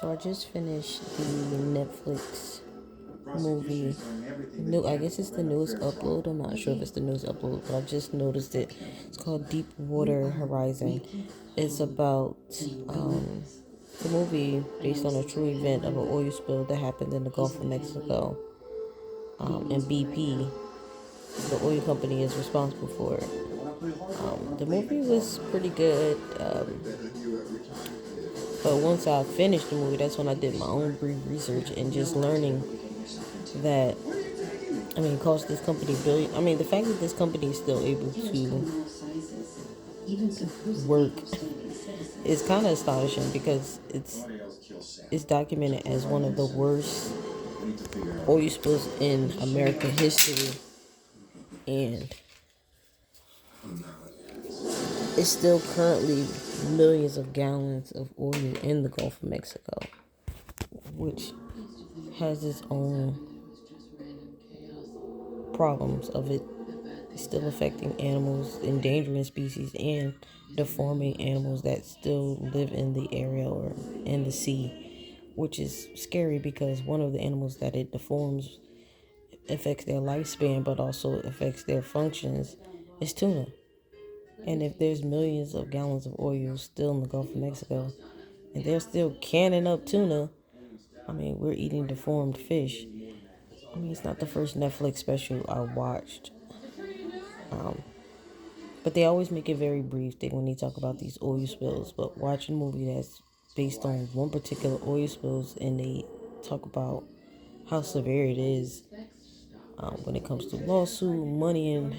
So I just finished the Netflix movie. I guess it's the newest upload. I'm not sure if it's the newest upload, but I just noticed it. It's called Deepwater Horizon. It's about the movie based on a true event of an oil spill that happened in the Gulf of Mexico. And BP, the oil company, is responsible for it. The movie was pretty good. But once I finished the movie, that's when I did my own brief research and just learning that, it cost this company billion. The fact that this company is still able to work is kind of astonishing because it's documented as one of the worst oil spills in American history, and it's still currently millions of gallons of oil in the Gulf of Mexico, which has its own problems of it still affecting animals, endangering species, and deforming animals that still live in the area or in the sea, which is scary because one of the animals that it deforms affects their lifespan but also affects their functions is tuna. And if there's millions of gallons of oil still in the Gulf of Mexico and they're still canning up tuna, we're eating deformed fish. It's not the first Netflix special I watched. But they always make it very brief when they talk about these oil spills. But watching a movie that's based on one particular oil spills and they talk about how severe it is when it comes to lawsuit, money, and,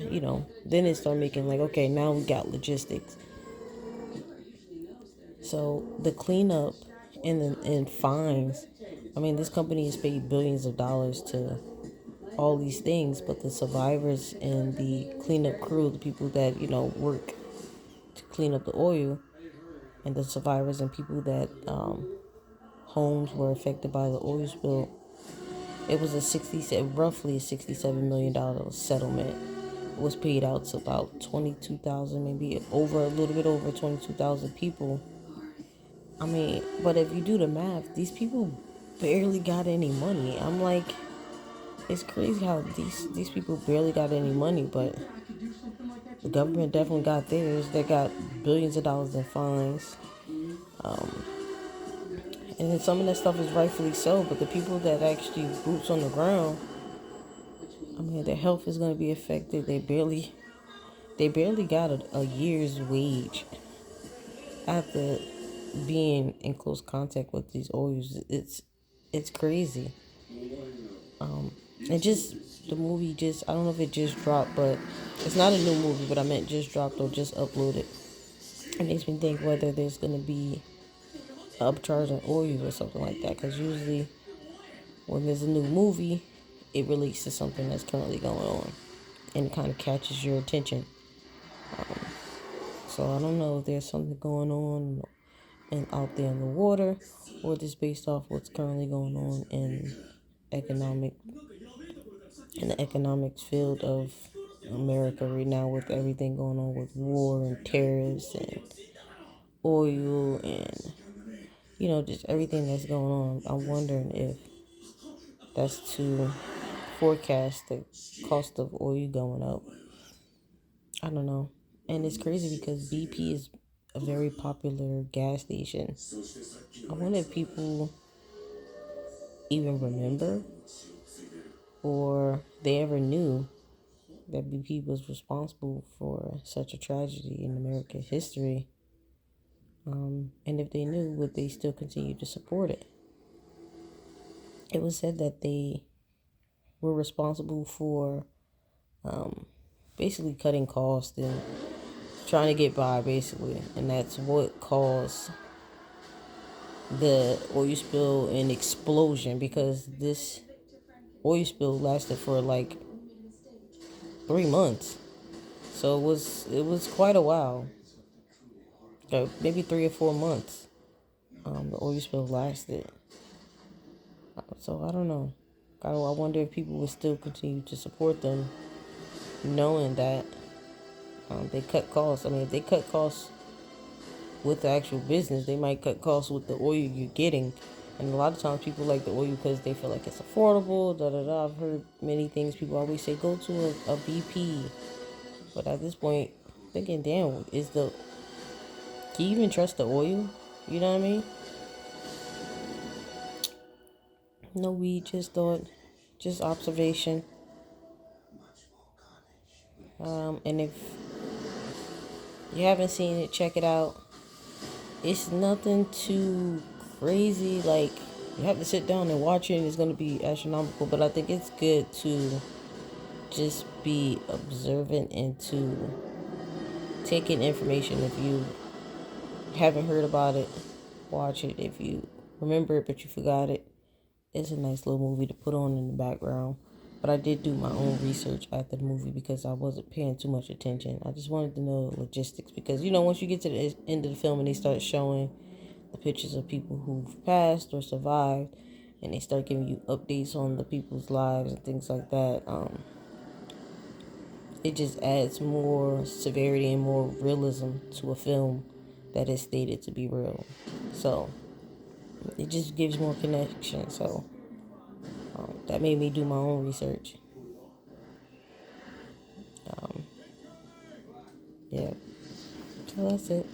then they start making like, okay, now we got logistics. So the cleanup and fines, this company has paid billions of dollars to all these things, but the survivors and the cleanup crew, the people that, work to clean up the oil, and the survivors and people that homes were affected by the oil spill, it was roughly a $67 million settlement. It was paid out to about 22,000, maybe a little bit over 22,000 people. But if you do the math, these people barely got any money. I'm like, it's crazy how these people barely got any money, but the government definitely got theirs. They got billions of dollars in fines. And then some of that stuff is rightfully so, but the people that actually boots on the ground, their health is going to be affected. They barely got a year's wage after being in close contact with these oils. It's crazy. And just the movie I don't know if it just dropped, but it's not a new movie, but I meant just dropped or just uploaded. It makes me think whether there's going to be an upcharge on oil or something like that, because usually when there's a new movie, it relates to something that's currently going on and it kind of catches your attention. So I don't know if there's something going on and out there in the water, or just based off what's currently going on economic in the economics field of America right now, with everything going on with war and tariffs and oil and just everything that's going on. I'm wondering if that's to forecast the cost of oil going up. I don't know. And it's crazy because BP is a very popular gas station. I wonder if people even remember or they ever knew that BP was responsible for such a tragedy in American history. And if they knew, would they still continue to support it? It was said that they were responsible for basically cutting costs and trying to get by, basically. And that's what caused the oil spill and explosion, because this oil spill lasted for like 3 months. So it was quite a while. Maybe 3 or 4 months. The oil spill lasted. So I don't know. I wonder if people would still continue to support them, knowing that they cut costs. If they cut costs with the actual business, they might cut costs with the oil you're getting, And a lot of times people like the oil because they feel like it's affordable. Da da da. I've heard many things. People always say go to a BP, but at this point, thinking, damn, can you even trust the oil? You know what I mean? No weed, just thought, just observation. And if you haven't seen it, check it out. It's nothing too crazy. Like, you have to sit down and watch it, and it's going to be astronomical. But I think it's good to just be observant and to take in information. If you haven't heard about it, watch it. If you remember it but you forgot it, it's a nice little movie to put on in the background. But I did do my own research after the movie because I wasn't paying too much attention. I just wanted to know the logistics because, once you get to the end of the film and they start showing the pictures of people who've passed or survived and they start giving you updates on the people's lives and things like that, it just adds more severity and more realism to a film that is stated to be real. So it just gives more connection. So that made me do my own research. Yeah. So that's it.